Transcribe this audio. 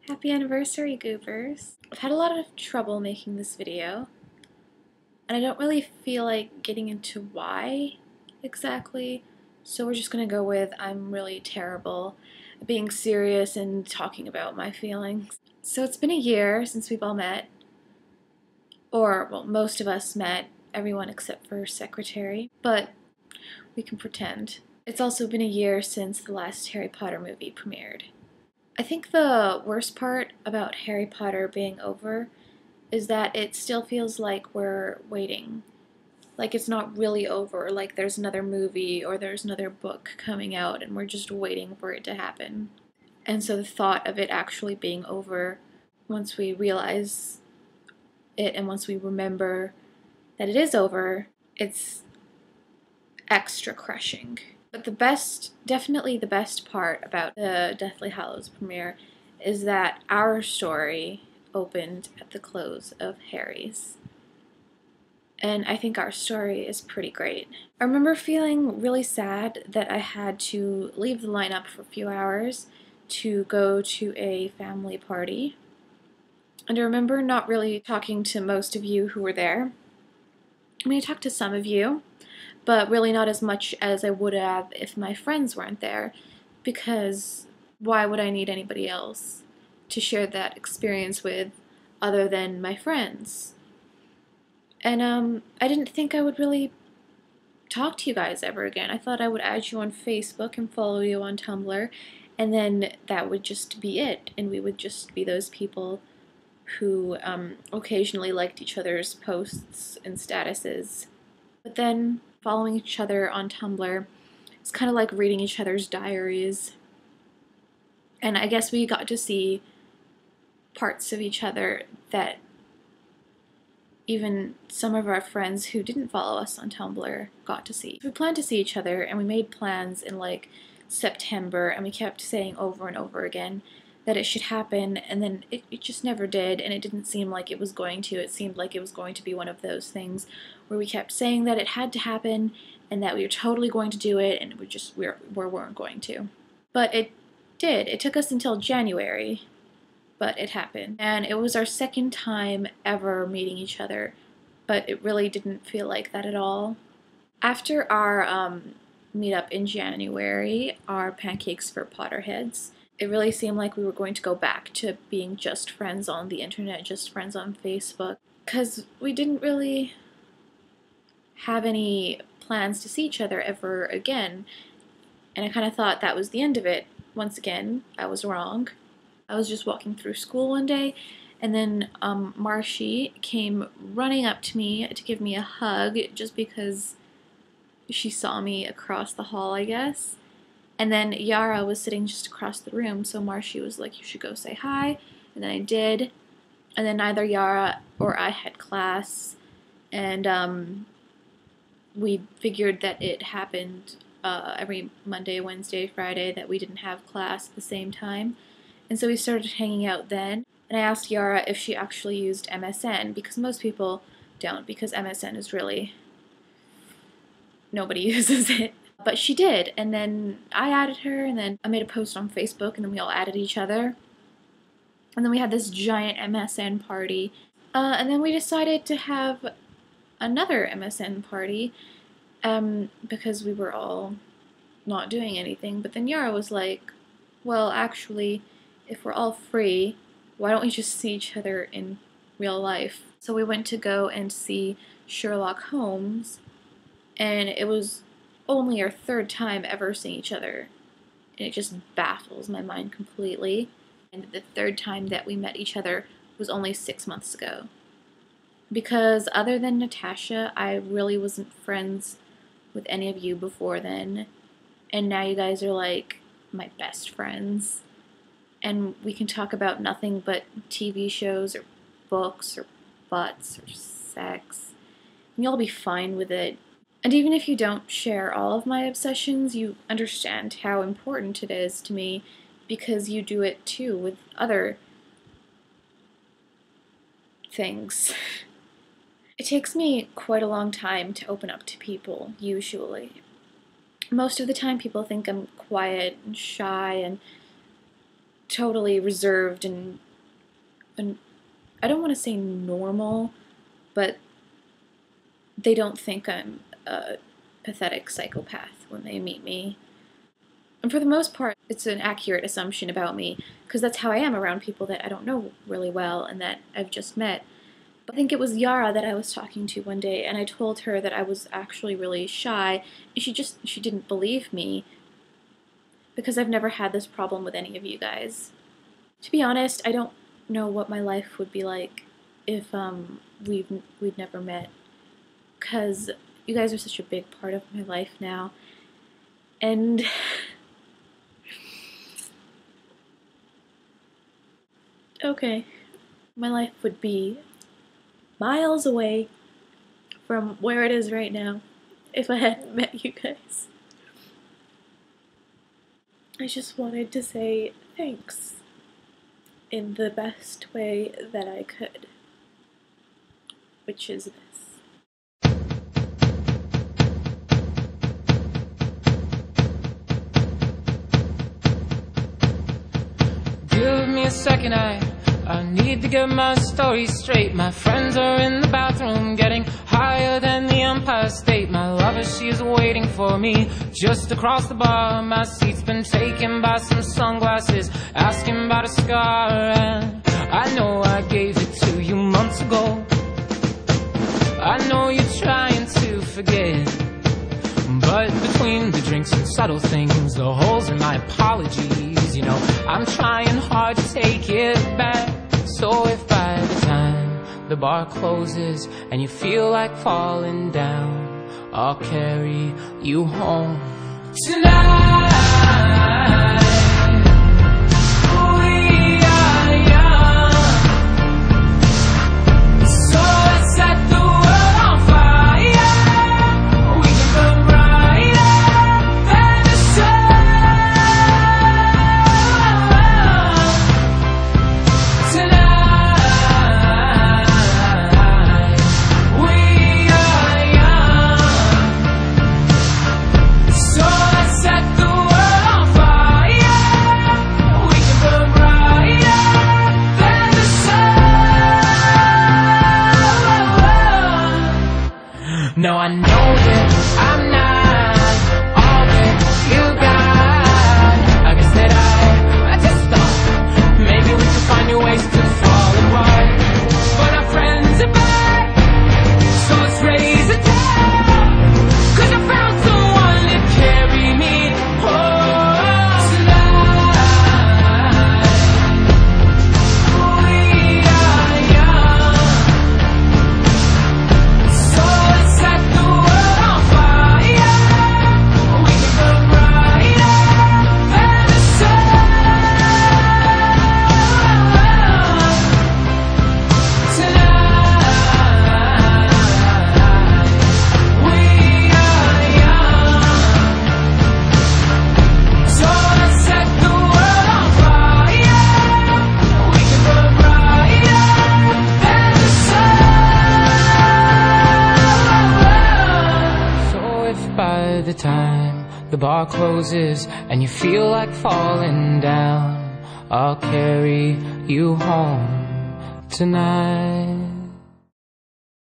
Happy anniversary, Goobers! I've had a lot of trouble making this video, and I don't really feel like getting into why exactly, so we're just gonna go with I'm really terrible at being serious and talking about my feelings. So it's been a year since we've all met, or, well, most of us met, everyone except for Secretary, but we can pretend. It's also been a year since the last Harry Potter movie premiered. I think the worst part about Harry Potter being over is that it still feels like we're waiting. Like it's not really over, like there's another movie or there's another book coming out and we're just waiting for it to happen. And so the thought of it actually being over, once we realize it and once we remember that it is over, it's extra crushing. But definitely the best part about the Deathly Hallows premiere is that our story opened at the close of Harry's. And I think our story is pretty great. I remember feeling really sad that I had to leave the lineup for a few hours to go to a family party. And I remember not really talking to most of you who were there. I mean, I talked to some of you, but really not as much as I would have if my friends weren't there, because why would I need anybody else to share that experience with other than my friends? And I didn't think I would really talk to you guys ever again. I thought I would add you on Facebook and follow you on Tumblr, and then that would just be it, and we would just be those people who occasionally liked each other's posts and statuses. But then following each other on Tumblr, it's kind of like reading each other's diaries. And I guess we got to see parts of each other that even some of our friends who didn't follow us on Tumblr got to see. We planned to see each other, and we made plans in like September, and we kept saying over and over again that it should happen, and then it just never did, and it didn't seem like it was going to. It seemed like it was going to be one of those things where we kept saying that it had to happen and that we were totally going to do it, and we weren't going to. But it did. It took us until January, but it happened. And it was our second time ever meeting each other, but it really didn't feel like that at all. After our meetup in January, our Pancakes for Potterheads, it really seemed like we were going to go back to being just friends on the internet, just friends on Facebook, because we didn't really have any plans to see each other ever again, and I kind of thought that was the end of it. Once again, I was wrong. I was just walking through school one day, and then Marshy came running up to me to give me a hug just because she saw me across the hall, I guess. And then Yara was sitting just across the room, so Marshy was like, you should go say hi. And then I did. And then neither Yara or I had class. And we figured that it happened every Monday, Wednesday, Friday, that we didn't have class at the same time. And so we started hanging out then. And I asked Yara if she actually used MSN, because most people don't, because MSN is really... nobody uses it. But she did, and then I added her, and then I made a post on Facebook, and then we all added each other. And then we had this giant MSN party. And then we decided to have another MSN party, because we were all not doing anything. But then Yara was like, well, actually, if we're all free, why don't we just see each other in real life? So we went to go and see Sherlock Holmes, and it was only our third time ever seeing each other, and it just baffles my mind completely. And the third time that we met each other was only 6 months ago. Because other than Natasha, I really wasn't friends with any of you before then, and now you guys are like my best friends, and we can talk about nothing but TV shows or books or butts or sex, and you'll be fine with it. And even if you don't share all of my obsessions, you understand how important it is to me because you do it too with other things. It takes me quite a long time to open up to people, usually. Most of the time people think I'm quiet and shy and totally reserved and I don't want to say normal, but they don't think I'm a pathetic psychopath when they meet me. And for the most part, it's an accurate assumption about me, because that's how I am around people that I don't know really well and that I've just met. But I think it was Yara that I was talking to one day, and I told her that I was actually really shy, and she didn't believe me, because I've never had this problem with any of you guys. To be honest, I don't know what my life would be like if we'd never met, because you guys are such a big part of my life now, and okay, my life would be miles away from where it is right now if I hadn't met you guys. I just wanted to say thanks in the best way that I could, which is this. Give me a second, I need to get my story straight. My friends are in the bathroom getting higher than the Empire State. My lover, she is waiting for me just across the bar. My seat's been taken by some sunglasses, asking about a scar. And I know I gave it to you months ago. I know you're trying to forget, but between the drinks and subtle things, the holes in my apologies, you know, I'm trying hard to take it back. So if by the time the bar closes and you feel like falling down, I'll carry you home tonight. We are young, so let's set the world on fire. We can burn brighter than the sun tonight. We are young, so let's set the world on fire. We can burn brighter than the sun. No, I know that I'm not all that you got. I guess that I just thought maybe we could find new ways to fall apart. But our friends are back, so let's raise a toast, 'cause I found someone to carry me home tonight. We are young, so let's set the world on fire. We can burn brighter than the sun tonight. We are young, so let's set the world on fire. We can burn brighter than the sun. So if by the time the bar closes and you feel like falling down, I'll carry you home tonight.